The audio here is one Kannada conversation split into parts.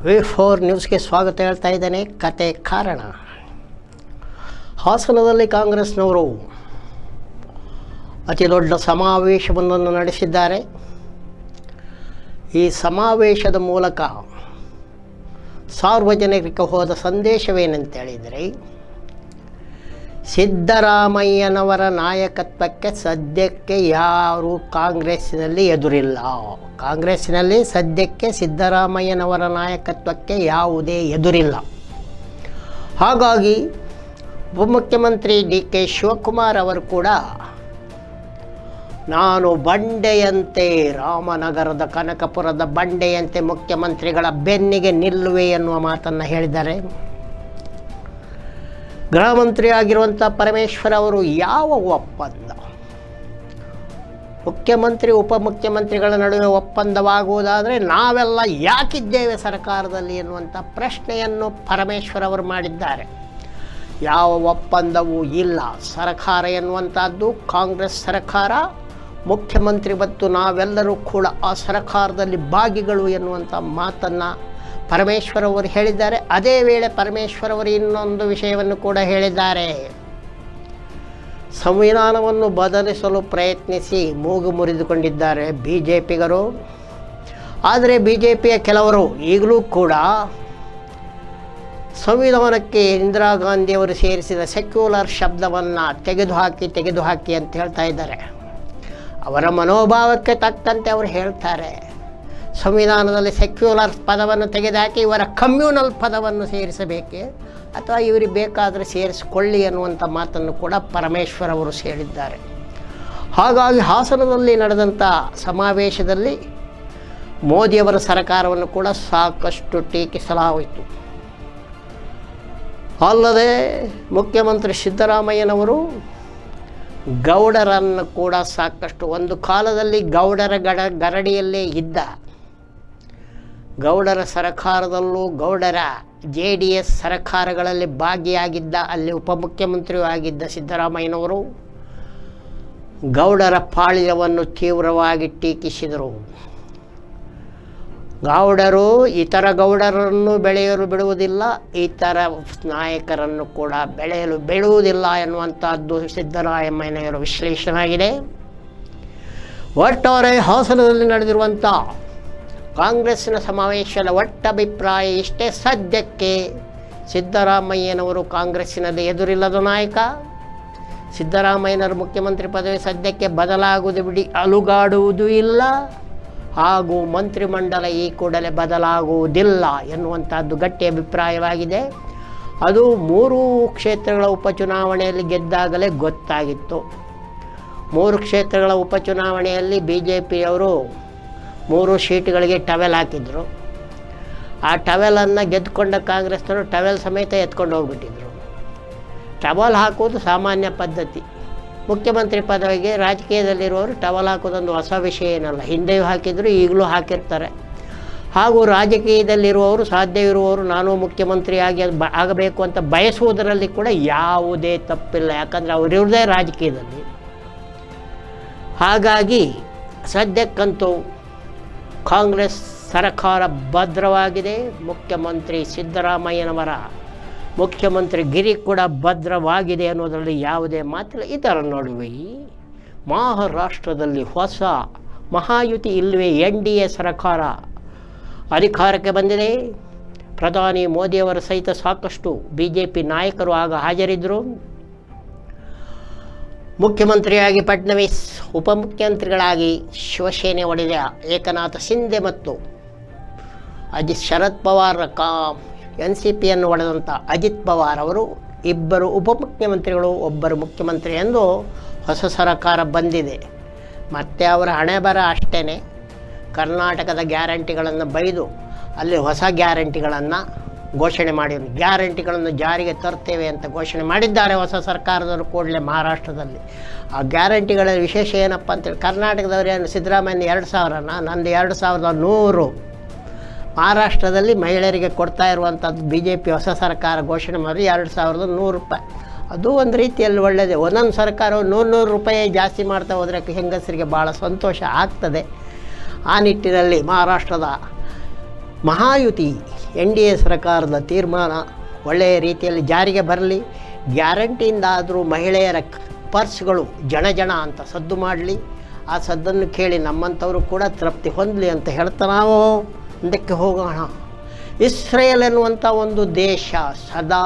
V4 ನ್ಯೂಸ್ಗೆ ಸ್ವಾಗತ ಹೇಳ್ತಾ ಇದ್ದೇನೆ. ಕತೆ ಕಾರಣ. ಹಾಸನದಲ್ಲಿ ಕಾಂಗ್ರೆಸ್ನವರು ಅತಿ ದೊಡ್ಡ ಸಮಾವೇಶವನ್ನು ನಡೆಸಿದ್ದಾರೆ. ಈ ಸಮಾವೇಶದ ಮೂಲಕ ಸಾರ್ವಜನಿಕರಿಗೆ ಹೋದ ಸಂದೇಶವೇನೆಂತೇಳಿದರೆ, ಸಿದ್ದರಾಮಯ್ಯನವರ ನಾಯಕತ್ವಕ್ಕೆ ಸದ್ಯಕ್ಕೆ ಯಾರೂ ಕಾಂಗ್ರೆಸ್ಸಿನಲ್ಲಿ ಎದುರಿಲ್ಲ. ಕಾಂಗ್ರೆಸ್ಸಿನಲ್ಲಿ ಸದ್ಯಕ್ಕೆ ಸಿದ್ದರಾಮಯ್ಯನವರ ನಾಯಕತ್ವಕ್ಕೆ ಯಾವುದೇ ಎದುರಿಲ್ಲ. ಹಾಗಾಗಿ ಉಪಮುಖ್ಯಮಂತ್ರಿ DK ಶಿವಕುಮಾರ್ ಅವರು ಕೂಡ ನಾನು ಬಂಡೆಯಂತೆ, ರಾಮನಗರದ ಕನಕಪುರದ ಬಂಡೆಯಂತೆ ಮುಖ್ಯಮಂತ್ರಿಗಳ ಬೆನ್ನಿಗೆ ನಿಲ್ಲುವೆ ಎನ್ನುವ ಮಾತನ್ನು ಹೇಳಿದ್ದಾರೆ. ಗೃಹ ಮಂತ್ರಿ ಆಗಿರುವಂಥ ಪರಮೇಶ್ವರ್ ಅವರು ಯಾವ ಒಪ್ಪಂದ, ಮುಖ್ಯಮಂತ್ರಿ ಉಪಮುಖ್ಯಮಂತ್ರಿಗಳ ನಡುವೆ ಒಪ್ಪಂದವಾಗುವುದಾದರೆ ನಾವೆಲ್ಲ ಯಾಕಿದ್ದೇವೆ ಸರ್ಕಾರದಲ್ಲಿ ಎನ್ನುವಂಥ ಪ್ರಶ್ನೆಯನ್ನು ಪರಮೇಶ್ವರ್ ಅವರು ಮಾಡಿದ್ದಾರೆ. ಯಾವ ಒಪ್ಪಂದವೂ ಇಲ್ಲ. ಸರ್ಕಾರ ಎನ್ನುವಂಥದ್ದು ಕಾಂಗ್ರೆಸ್ ಸರ್ಕಾರ, ಮುಖ್ಯಮಂತ್ರಿ ಮತ್ತು ನಾವೆಲ್ಲರೂ ಕೂಡ ಆ ಸರ್ಕಾರದಲ್ಲಿ ಭಾಗಿಗಳು ಎನ್ನುವಂಥ ಮಾತನ್ನು ಪರಮೇಶ್ವರ್ ಅವರು ಹೇಳಿದ್ದಾರೆ. ಅದೇ ವೇಳೆ ಪರಮೇಶ್ವರ್ ಅವರು ಇನ್ನೊಂದು ವಿಷಯವನ್ನು ಕೂಡ ಹೇಳಿದ್ದಾರೆ. ಸಂವಿಧಾನವನ್ನು ಬದಲಿಸಲು ಪ್ರಯತ್ನಿಸಿ ಮೂಗು ಮುರಿದುಕೊಂಡಿದ್ದಾರೆ BJPಗರು. ಆದರೆ BJPಯ ಕೆಲವರು ಈಗಲೂ ಕೂಡ ಸಂವಿಧಾನಕ್ಕೆ ಇಂದಿರಾ ಗಾಂಧಿಯವರು ಸೇರಿಸಿದ ಸೆಕ್ಯುಲರ್ ಶಬ್ದವನ್ನು ತೆಗೆದುಹಾಕಿ ಅಂತ ಹೇಳ್ತಾ ಇದ್ದಾರೆ. ಅವರ ಮನೋಭಾವಕ್ಕೆ ತಕ್ಕಂತೆ ಅವರು ಹೇಳ್ತಾರೆ. ಸಂವಿಧಾನದಲ್ಲಿ ಸೆಕ್ಯುಲರ್ ಪದವನ್ನು ತೆಗೆದುಹಾಕಿ ಇವರ ಕಮ್ಯೂನಲ್ ಪದವನ್ನು ಸೇರಿಸಬೇಕೆ ಅಥವಾ ಇವರಿಗೆ ಬೇಕಾದರೆ ಸೇರಿಸಿಕೊಳ್ಳಿ ಅನ್ನುವಂಥ ಮಾತನ್ನು ಕೂಡ ಪರಮೇಶ್ವರ್ ಅವರು ಹೇಳಿದ್ದಾರೆ. ಹಾಗಾಗಿ ಹಾಸನದಲ್ಲಿ ನಡೆದಂಥ ಸಮಾವೇಶದಲ್ಲಿ ಮೋದಿಯವರ ಸರ್ಕಾರವನ್ನು ಕೂಡ ಸಾಕಷ್ಟು ಟೀಕಿಸಲಾಯಿತು. ಅಲ್ಲದೆ ಮುಖ್ಯಮಂತ್ರಿ ಸಿದ್ದರಾಮಯ್ಯನವರು ಗೌಡರನ್ನು ಕೂಡ ಸಾಕಷ್ಟು, ಒಂದು ಕಾಲದಲ್ಲಿ ಗೌಡರ ಗರಡಿಯಲ್ಲೇ ಇದ್ದ, ಗೌಡರ ಸರ್ಕಾರದಲ್ಲೂ ಗೌಡರ JDS ಸರ್ಕಾರಗಳಲ್ಲಿ ಭಾಗಿಯಾಗಿದ್ದ, ಅಲ್ಲಿ ಉಪಮುಖ್ಯಮಂತ್ರಿಯೂ ಆಗಿದ್ದ ಸಿದ್ದರಾಮಯ್ಯನವರು ಗೌಡರ ಪಾಳ್ಯವನ್ನು ತೀವ್ರವಾಗಿ ಟೀಕಿಸಿದರು. ಗೌಡರು ಇತರ ಗೌಡರನ್ನು ಬೆಳೆಯಲು ಬಿಡುವುದಿಲ್ಲ, ಇತರ ನಾಯಕರನ್ನು ಕೂಡ ಬೆಳೆಯಲು ಬಿಡುವುದಿಲ್ಲ ಎನ್ನುವಂಥದ್ದು ಸಿದ್ದರಾಮಯ್ಯನವರ ವಿಶ್ಲೇಷಣೆ ಆಗಿದೆ. ಒಟ್ಟಾರೆ ಹಾಸನದಲ್ಲಿ ನಡೆದಿರುವಂಥ ಕಾಂಗ್ರೆಸ್ಸಿನ ಸಮಾವೇಶದ ಒಟ್ಟಭಿಪ್ರಾಯ ಇಷ್ಟೇ. ಸದ್ಯಕ್ಕೆ ಸಿದ್ದರಾಮಯ್ಯನವರು ಕಾಂಗ್ರೆಸ್ಸಿನಲ್ಲಿ ಎದುರಿಲ್ಲದ ನಾಯಕ. ಸಿದ್ದರಾಮಯ್ಯನವರು ಮುಖ್ಯಮಂತ್ರಿ ಪದವಿ ಸದ್ಯಕ್ಕೆ ಬದಲಾಗುವುದು ಬಿಡಿ, ಅಲುಗಾಡುವುದೂ ಇಲ್ಲ. ಹಾಗೂ ಮಂತ್ರಿಮಂಡಲ ಈ ಕೂಡಲೇ ಬದಲಾಗುವುದಿಲ್ಲ ಎನ್ನುವಂಥದ್ದು ಗಟ್ಟಿ ಅಭಿಪ್ರಾಯವಾಗಿದೆ. ಅದು 3 ಕ್ಷೇತ್ರಗಳ ಉಪಚುನಾವಣೆಯಲ್ಲಿ ಗೆದ್ದಾಗಲೇ ಗೊತ್ತಾಗಿತ್ತು. 3 ಕ್ಷೇತ್ರಗಳ ಉಪಚುನಾವಣೆಯಲ್ಲಿ BJPಯವರು 3 ಸೀಟ್ಗಳಿಗೆ ಟವೆಲ್ ಹಾಕಿದ್ರು. ಆ ಟವೆಲನ್ನು ಗೆದ್ದುಕೊಂಡ ಕಾಂಗ್ರೆಸ್ನವರು ಟವೆಲ್ ಸಮೇತ ಎತ್ಕೊಂಡು ಹೋಗ್ಬಿಟ್ಟಿದ್ರು. ಟವಲ್ ಹಾಕೋದು ಸಾಮಾನ್ಯ ಪದ್ಧತಿ. ಮುಖ್ಯಮಂತ್ರಿ ಪದವಿಗೆ ರಾಜಕೀಯದಲ್ಲಿರುವವರು ಟವಲ್ ಹಾಕೋದೊಂದು ಹೊಸ ವಿಷಯ ಏನಲ್ಲ, ಹಿಂದೆಯೂ ಹಾಕಿದ್ರು, ಈಗಲೂ ಹಾಕಿರ್ತಾರೆ. ಹಾಗೂ ರಾಜಕೀಯದಲ್ಲಿರುವವರು, ಸಾಧ್ಯವಿರುವವರು ನಾನು ಮುಖ್ಯಮಂತ್ರಿ ಆಗಬೇಕು ಅಂತ ಬಯಸುವುದರಲ್ಲಿ ಕೂಡ ಯಾವುದೇ ತಪ್ಪಿಲ್ಲ. ಯಾಕಂದರೆ ಅವರಿವ್ರದೇ ರಾಜಕೀಯದಲ್ಲಿ. ಹಾಗಾಗಿ ಸದ್ಯಕ್ಕಂತೂ ಕಾಂಗ್ರೆಸ್ ಸರ್ಕಾರ ಭದ್ರವಾಗಿದೆ. ಮುಖ್ಯಮಂತ್ರಿ ಸಿದ್ದರಾಮಯ್ಯನವರ ಮುಖ್ಯಮಂತ್ರಿ ಗಿರಿ ಕೂಡ ಭದ್ರವಾಗಿದೆ ಅನ್ನೋದರಲ್ಲಿ ಯಾವುದೇ ಮಾತಿಲ್ಲ. ಇದರ ನಡುವೆ ಮಹಾರಾಷ್ಟ್ರದಲ್ಲಿ ಹೊಸ ಮಹಾಯುತಿ ಇಲ್ಲವೇ NDA ಸರ್ಕಾರ ಅಧಿಕಾರಕ್ಕೆ ಬಂದಿದೆ. ಪ್ರಧಾನಿ ಮೋದಿಯವರ ಸಹಿತ ಸಾಕಷ್ಟು BJP ನಾಯಕರು ಆಗ ಹಾಜರಿದ್ದರು. ಮುಖ್ಯಮಂತ್ರಿಯಾಗಿ ಫಡ್ನವೀಸ್, ಉಪಮುಖ್ಯಮಂತ್ರಿಗಳಾಗಿ ಶಿವಸೇನೆ ಒಡೆದ ಏಕನಾಥ ಶಿಂದೆ ಮತ್ತು ಶರದ್ ಪವಾರ್ NCPಯನ್ನು ಒಡೆದಂಥ ಅಜಿತ್ ಪವಾರ್ ಅವರು ಇಬ್ಬರು ಉಪಮುಖ್ಯಮಂತ್ರಿಗಳು, ಒಬ್ಬರು ಮುಖ್ಯಮಂತ್ರಿ ಎಂದು ಹೊಸ ಸರ್ಕಾರ ಬಂದಿದೆ. ಮತ್ತು ಅವರ ಹಣೆ ಬರ ಅಷ್ಟೇ. ಕರ್ನಾಟಕದ ಗ್ಯಾರಂಟಿಗಳನ್ನು ಬೈದು ಅಲ್ಲಿ ಹೊಸ ಗ್ಯಾರಂಟಿಗಳನ್ನು ಘೋಷಣೆ ಮಾಡಿದರು. ಗ್ಯಾರಂಟಿಗಳನ್ನು ಜಾರಿಗೆ ತರ್ತೇವೆ ಅಂತ ಘೋಷಣೆ ಮಾಡಿದ್ದಾರೆ ಹೊಸ ಸರ್ಕಾರದವರು ಕೂಡಲೇ ಮಹಾರಾಷ್ಟ್ರದಲ್ಲಿ. ಆ ಗ್ಯಾರಂಟಿಗಳ ವಿಶೇಷ ಏನಪ್ಪ ಅಂತೇಳಿ, ಕರ್ನಾಟಕದವರೇನು ಸಿದ್ದರಾಮಯ್ಯ 2000ನ, ನಂದು 2100 ಮಹಾರಾಷ್ಟ್ರದಲ್ಲಿ ಮಹಿಳೆಯರಿಗೆ ಕೊಡ್ತಾ ಇರುವಂಥದ್ದು BJP ಹೊಸ ಸರ್ಕಾರ ಘೋಷಣೆ ಮಾಡಿ 2100 ರೂಪಾಯಿ. ಅದು ಒಂದು ರೀತಿಯಲ್ಲಿ ಒಳ್ಳೆಯದೇ. ಒಂದೊಂದು ಸರ್ಕಾರವು 100 ರೂಪಾಯಿ ಜಾಸ್ತಿ ಮಾಡ್ತಾ ಹೋದರೆ ಹೆಂಗಸರಿಗೆ ಭಾಳ ಸಂತೋಷ ಆಗ್ತದೆ. ಆ ನಿಟ್ಟಿನಲ್ಲಿ ಮಹಾರಾಷ್ಟ್ರದ ಮಹಾಯುತಿ NDA ಸರ್ಕಾರದ ತೀರ್ಮಾನ ಒಳ್ಳೆಯ ರೀತಿಯಲ್ಲಿ ಜಾರಿಗೆ ಬರಲಿ, ಗ್ಯಾರಂಟಿಯಿಂದಾದರೂ ಮಹಿಳೆಯರ ಪರ್ಸ್ಗಳು ಜಣ ಅಂತ ಸದ್ದು ಮಾಡಲಿ, ಆ ಸದ್ದನ್ನು ಕೇಳಿ ನಮ್ಮಂಥವರು ಕೂಡ ತೃಪ್ತಿ ಹೊಂದಲಿ ಅಂತ ಹೇಳ್ತಾ ನಾವು ಮುಂದಕ್ಕೆ ಹೋಗೋಣ. ಇಸ್ರೇಲ್ ಎನ್ನುವಂಥ ಒಂದು ದೇಶ ಸದಾ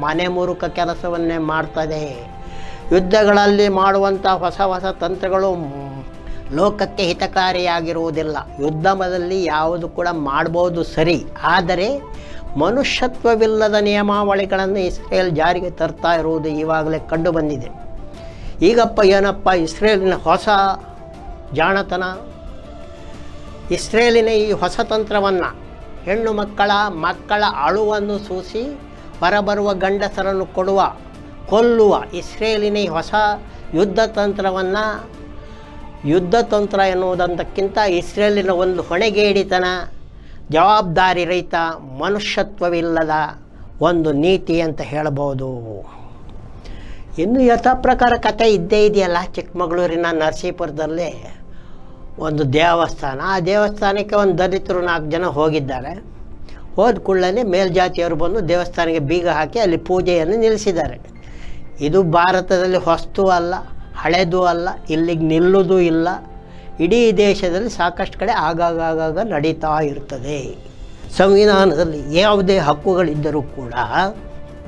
ಮನೆ ಮುರುಕ ಕೆಲಸವನ್ನೇ ಮಾಡ್ತದೆ. ಯುದ್ಧಗಳಲ್ಲಿ ಮಾಡುವಂಥ ಹೊಸ ತಂತ್ರಗಳು ಲೋಕಕ್ಕೆ ಹಿತಕಾರಿಯಾಗಿರುವುದಿಲ್ಲ. ಯುದ್ಧದಲ್ಲಿ ಯಾವುದು ಕೂಡ ಮಾಡ್ಬೋದು ಸರಿ, ಆದರೆ ಮನುಷ್ಯತ್ವವಿಲ್ಲದ ನಿಯಮಾವಳಿಗಳನ್ನು ಇಸ್ರೇಲ್ ಜಾರಿಗೆ ತರ್ತಾ ಇರುವುದು ಈವಾಗಲೇ ಕಂಡು ಬಂದಿದೆ. ಈಗಪ್ಪ ಏನಪ್ಪ ಇಸ್ರೇಲಿನ ಹೊಸ ಜಾಣತನ, ಇಸ್ರೇಲಿನ ಈ ಹೊಸ ತಂತ್ರವನ್ನು ಹೆಣ್ಣು ಮಕ್ಕಳ ಅಳುವನ್ನು ಸೂಸಿ ಹೊರಬರುವ ಗಂಡಸರನ್ನು ಕೊಲ್ಲುವ ಇಸ್ರೇಲಿನ ಈ ಹೊಸ ಯುದ್ಧ ತಂತ್ರ ಎನ್ನುವುದಕ್ಕಿಂತ ಇಸ್ರೇಲಿನ ಒಂದು ಹೊಣೆಗೇಡಿತನ, ಜವಾಬ್ದಾರಿ ರಹಿತ, ಮನುಷ್ಯತ್ವವಿಲ್ಲದ ಒಂದು ನೀತಿ ಅಂತ ಹೇಳಬಹುದು. ಇನ್ನು ಯಥಾ ಪ್ರಕಾರ ಕಥೆ ಇದ್ದೇ ಇದೆಯಲ್ಲ. ಚಿಕ್ಕಮಗಳೂರಿನ ನರಸೀಪುರದಲ್ಲಿ ಒಂದು ದೇವಸ್ಥಾನ, ಆ ದೇವಸ್ಥಾನಕ್ಕೆ ಒಂದು ದಲಿತರು 4 ಜನ ಹೋಗಿದ್ದಾರೆ. ಹೋದ ಕೂಡಲೇ ಮೇಲ್ಜಾತಿಯವರು ಬಂದು ದೇವಸ್ಥಾನಕ್ಕೆ ಬೀಗ ಹಾಕಿ ಅಲ್ಲಿ ಪೂಜೆಯನ್ನು ನಿಲ್ಲಿಸಿದ್ದಾರೆ. ಇದು ಭಾರತದಲ್ಲಿ ಹೊಸ್ತು ಅಲ್ಲ, ಹಳೆದು ಅಲ್ಲ, ಇಲ್ಲಿಗೆ ನಿಲ್ಲುವುದೂ ಇಲ್ಲ. ಇಡೀ ದೇಶದಲ್ಲಿ ಸಾಕಷ್ಟು ಕಡೆ ಆಗಾಗ ನಡೀತಾ ಇರ್ತದೆ. ಸಂವಿಧಾನದಲ್ಲಿ ಯಾವುದೇ ಹಕ್ಕುಗಳಿದ್ದರೂ ಕೂಡ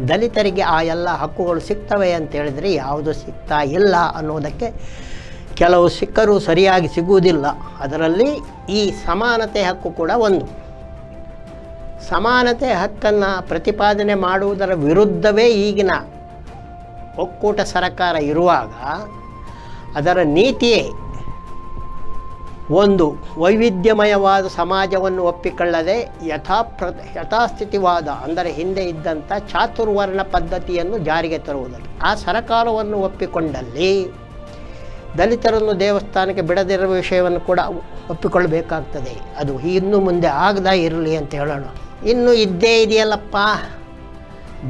ದಲಿತರಿಗೆ ಆ ಎಲ್ಲ ಹಕ್ಕುಗಳು ಸಿಗ್ತವೆ ಅಂತ ಹೇಳಿದರೆ ಯಾವುದು ಸಿಗ್ತಾ ಇಲ್ಲ ಅನ್ನೋದಕ್ಕೆ ಕೆಲವು ಸಿಕ್ಕರೂ ಸರಿಯಾಗಿ ಸಿಗುವುದಿಲ್ಲ. ಅದರಲ್ಲಿ ಈ ಸಮಾನತೆ ಹಕ್ಕು ಕೂಡ ಒಂದು. ಸಮಾನತೆ ಹಕ್ಕನ್ನು ಪ್ರತಿಪಾದನೆ ಮಾಡುವುದರ ವಿರುದ್ಧವೇ ಈಗಿನ ಒಕ್ಕೂಟ ಸರ್ಕಾರ ಇರುವಾಗ ಅದರ ನೀತಿಯೇ ಒಂದು ವೈವಿಧ್ಯಮಯವಾದ ಸಮಾಜವನ್ನು ಒಪ್ಪಿಕೊಳ್ಳದೆ ಯಥಾಸ್ಥಿತಿವಾದ, ಅಂದರೆ ಹಿಂದೆ ಇದ್ದಂಥ ಚಾತುರ್ವರ್ಣ ಪದ್ಧತಿಯನ್ನು ಜಾರಿಗೆ ತರುವುದನ್ನು, ಆ ಸರ್ಕಾರವನ್ನು ಒಪ್ಪಿಕೊಂಡಲ್ಲಿ ದಲಿತರನ್ನು ದೇವಸ್ಥಾನಕ್ಕೆ ಬಿಡದಿರುವ ವಿಷಯವನ್ನು ಕೂಡ ಒಪ್ಪಿಕೊಳ್ಳಬೇಕಾಗ್ತದೆ. ಅದು ಇನ್ನು ಮುಂದೆ ಆಗದ ಇರಲಿ ಅಂತ ಹೇಳೋಣ. ಇನ್ನು ಇದ್ದೇ ಇದೆಯಲ್ಲಪ್ಪ,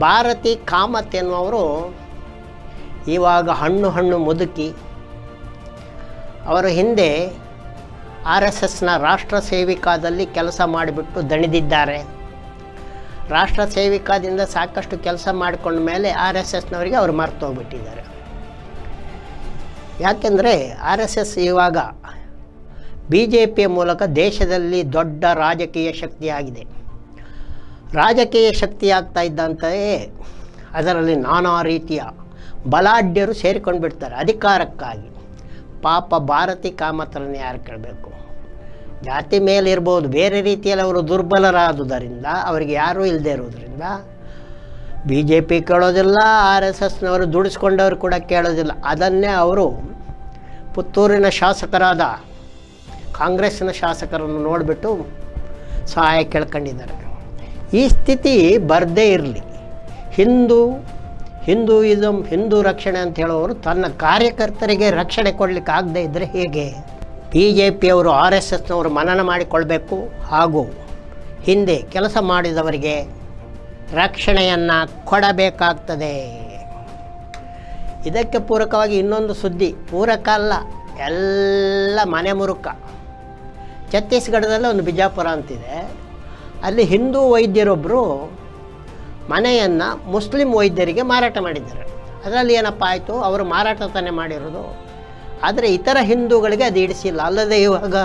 ಭಾರತಿ ಕಾಮತ್ ಎನ್ನುವರು ಇವಾಗ ಹಣ್ಣು ಮುದುಕಿ. ಅವರು ಹಿಂದೆ RSSನ ರಾಷ್ಟ್ರ ಸೇವಿಕಾದಲ್ಲಿ ಕೆಲಸ ಮಾಡಿಬಿಟ್ಟು ದಣಿದಿದ್ದಾರೆ. ರಾಷ್ಟ್ರ ಸೇವಿಕಾದಿಂದ ಸಾಕಷ್ಟು ಕೆಲಸ ಮಾಡಿಕೊಂಡ ಮೇಲೆ RSSನವರಿಗೆ ಅವರು ಮರೆತು ಹೋಗ್ಬಿಟ್ಟಿದ್ದಾರೆ. ಯಾಕೆಂದರೆ RSS ಇವಾಗ BJPಯ ಮೂಲಕ ದೇಶದಲ್ಲಿ ದೊಡ್ಡ ರಾಜಕೀಯ ಶಕ್ತಿಯಾಗಿದೆ. ರಾಜಕೀಯ ಶಕ್ತಿಯಾಗ್ತಾ ಇದ್ದಂತೆಯೇ ಅದರಲ್ಲಿ ನಾನಾ ರೀತಿಯ ಬಲಾಢ್ಯರು ಸೇರಿಕೊಂಡು ಬಿಡ್ತಾರೆ ಅಧಿಕಾರಕ್ಕಾಗಿ. ಪಾಪ ಭಾರತಿ ಕಾಮತ್ರನ್ನು ಯಾರು ಕೇಳಬೇಕು? ಜಾತಿ ಮೇಲಿರ್ಬೋದು, ಬೇರೆ ರೀತಿಯಲ್ಲಿ ಅವರು ದುರ್ಬಲರಾದುದರಿಂದ ಅವರಿಗೆ ಯಾರೂ ಇಲ್ಲದೆ ಇರೋದ್ರಿಂದ BJP ಕೇಳೋದಿಲ್ಲ, RSSನವರು ದುಡಿಸ್ಕೊಂಡವರು ಕೂಡ ಕೇಳೋದಿಲ್ಲ. ಅದನ್ನೇ ಅವರು ಪುತ್ತೂರಿನ ಶಾಸಕರಾದ ಕಾಂಗ್ರೆಸ್ಸಿನ ಶಾಸಕರನ್ನು ನೋಡಿಬಿಟ್ಟು ಸಹಾಯ ಕೇಳ್ಕೊಂಡಿದ್ದಾರೆ. ಈ ಸ್ಥಿತಿ ಬರದೇ ಇರಲಿ. ಹಿಂದೂಯಿಸಮ್, ಹಿಂದೂ ರಕ್ಷಣೆ ಅಂತ ಹೇಳೋರು ತನ್ನ ಕಾರ್ಯಕರ್ತರಿಗೆ ರಕ್ಷಣೆ ಕೊಡಲಿಕ್ಕೆ ಆಗದೇ ಇದ್ದರೆ ಹೇಗೆ? BJPಯವರು RSSನವರು ಮನನ ಮಾಡಿಕೊಳ್ಬೇಕು, ಹಾಗೂ ಹಿಂದೆ ಕೆಲಸ ಮಾಡಿದವರಿಗೆ ರಕ್ಷಣೆಯನ್ನು ಕೊಡಬೇಕಾಗ್ತದೆ. ಇದಕ್ಕೆ ಪೂರಕವಾಗಿ ಇನ್ನೊಂದು ಸುದ್ದಿ, ಪೂರಕ ಅಲ್ಲ, ಎಲ್ಲ ಮನೆ ಮುರುಕ. ಛತ್ತೀಸ್ಗಢದಲ್ಲಿ ಒಂದು ಬಿಜಾಪುರ ಅಂತಿದೆ, ಅಲ್ಲಿ ಹಿಂದೂ ವೈದ್ಯರೊಬ್ಬರು ಮನೆಯನ್ನು ಮುಸ್ಲಿಂ ವೈದ್ಯರಿಗೆ ಮಾರಾಟ ಮಾಡಿದ್ದಾರೆ. ಅದರಲ್ಲಿ ಏನಪ್ಪ ಆಯಿತು, ಅವರು ಮಾರಾಟ ತಾನೇ ಮಾಡಿರೋದು, ಆದರೆ ಇತರ ಹಿಂದೂಗಳಿಗೆ ಅದು ಇಡಿಸಿಲ್ಲ. ಅಲ್ಲದೆ ಇವಾಗ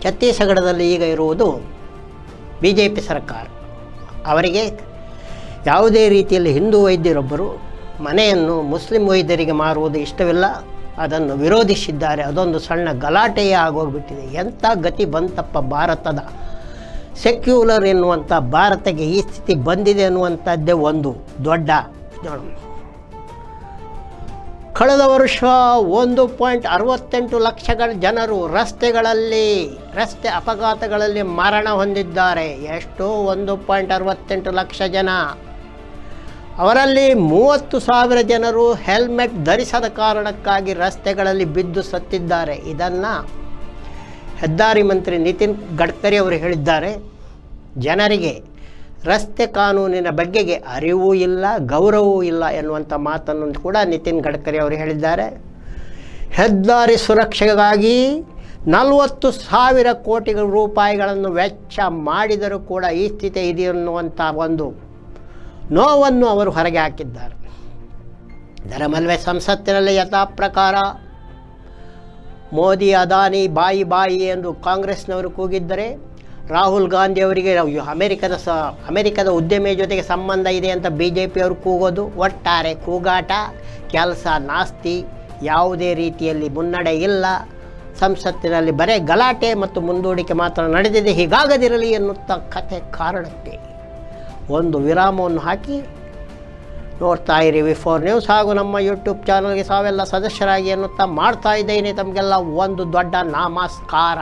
ಛತ್ತೀಸ್ಗಢದಲ್ಲಿ ಈಗ ಇರುವುದು BJP ಸರ್ಕಾರ. ಅವರಿಗೆ ಯಾವುದೇ ರೀತಿಯಲ್ಲಿ ಹಿಂದೂ ವೈದ್ಯರೊಬ್ಬರು ಮನೆಯನ್ನು ಮುಸ್ಲಿಂ ವೈದ್ಯರಿಗೆ ಮಾರುವುದು ಇಷ್ಟವಿಲ್ಲ, ಅದನ್ನು ವಿರೋಧಿಸಿದ್ದಾರೆ. ಅದೊಂದು ಸಣ್ಣ ಗಲಾಟೆಯೇ ಆಗೋಗ್ಬಿಟ್ಟಿದೆ. ಎಂಥ ಗತಿ ಬಂತಪ್ಪ ಭಾರತದ, ಸೆಕ್ಯುಲರ್ ಎನ್ನುವಂಥ ಭಾರತಕ್ಕೆ ಈ ಸ್ಥಿತಿ ಬಂದಿದೆ ಅನ್ನುವಂಥದ್ದೇ ಒಂದು ದೊಡ್ಡ. ಕಳೆದ ವರ್ಷ 1.68 ಲಕ್ಷಗಳ ಜನರು ರಸ್ತೆ ಅಪಘಾತಗಳಲ್ಲಿ ಮರಣ ಹೊಂದಿದ್ದಾರೆ. ಎಷ್ಟು? 1.68 ಲಕ್ಷ ಜನ. ಅವರಲ್ಲಿ 30,000 ಜನರು ಹೆಲ್ಮೆಟ್ ಧರಿಸದ ಕಾರಣಕ್ಕಾಗಿ ರಸ್ತೆಗಳಲ್ಲಿ ಬಿದ್ದು ಸತ್ತಿದ್ದಾರೆ. ಇದನ್ನು ಹೆದ್ದಾರಿ ಮಂತ್ರಿ ನಿತಿನ್ ಗಡ್ಕರಿ ಅವರು ಹೇಳಿದ್ದಾರೆ. ಜನರಿಗೆ ರಸ್ತೆ ಕಾನೂನಿನ ಬಗ್ಗೆಗೆ ಅರಿವೂ ಇಲ್ಲ, ಗೌರವವೂ ಇಲ್ಲ ಎನ್ನುವಂಥ ಮಾತನ್ನು ಕೂಡ ನಿತಿನ್ ಗಡ್ಕರಿ ಅವರು ಹೇಳಿದ್ದಾರೆ. ಹೆದ್ದಾರಿ ಸುರಕ್ಷೆಗಾಗಿ 40,000 ಕೋಟಿ ರೂಪಾಯಿಗಳನ್ನು ವೆಚ್ಚ ಮಾಡಿದರೂ ಕೂಡ ಈ ಸ್ಥಿತಿ ಇದೆ ಅನ್ನುವಂಥ ಒಂದು ನೋವನ್ನು ಅವರು ಹೊರಗೆ ಹಾಕಿದ್ದಾರೆ. ಇದರ ಮಲ್ವೆ ಸಂಸತ್ತಿನಲ್ಲಿ ಯಥಾ ಪ್ರಕಾರ ಮೋದಿ ಅದಾನಿ ಬಾಯಿ ಎಂದು ಕಾಂಗ್ರೆಸ್ನವರು ಕೂಗಿದ್ದರೆ, ರಾಹುಲ್ ಗಾಂಧಿ ಅವರಿಗೆ ಅಮೆರಿಕದ ಉದ್ಯಮಿಯ ಜೊತೆಗೆ ಸಂಬಂಧ ಇದೆ ಅಂತ BJP ಅವರು ಕೂಗೋದು. ಒಟ್ಟಾರೆ ಕೂಗಾಟ, ಕೆಲಸ ನಾಸ್ತಿ, ಯಾವುದೇ ರೀತಿಯಲ್ಲಿ ಮುನ್ನಡೆ ಇಲ್ಲ. ಸಂಸತ್ತಿನಲ್ಲಿ ಬರೇ ಗಲಾಟೆ ಮತ್ತು ಮುಂದೂಡಿಕೆ ಮಾತ್ರ ನಡೆದಿದೆ. ಹೀಗಾಗದಿರಲಿ ಎನ್ನುತ್ತಾ ಕಥೆ ಕಾರಣಕ್ಕೆ ಒಂದು ವಿರಾಮವನ್ನು ಹಾಕಿ ನೋಡ್ತಾ ಇರಿ V4 ನ್ಯೂಸ್ ಹಾಗೂ ನಮ್ಮ ಯೂಟ್ಯೂಬ್ ಚಾನಲ್ಗೆ ತಾವೆಲ್ಲ ಸದಸ್ಯರಾಗಿ ಎನ್ನುತ್ತಾ ಮಾಡ್ತಾ ಇದ್ದೇನೆ ತಮಗೆಲ್ಲ ಒಂದು ದೊಡ್ಡ ನಮಸ್ಕಾರ.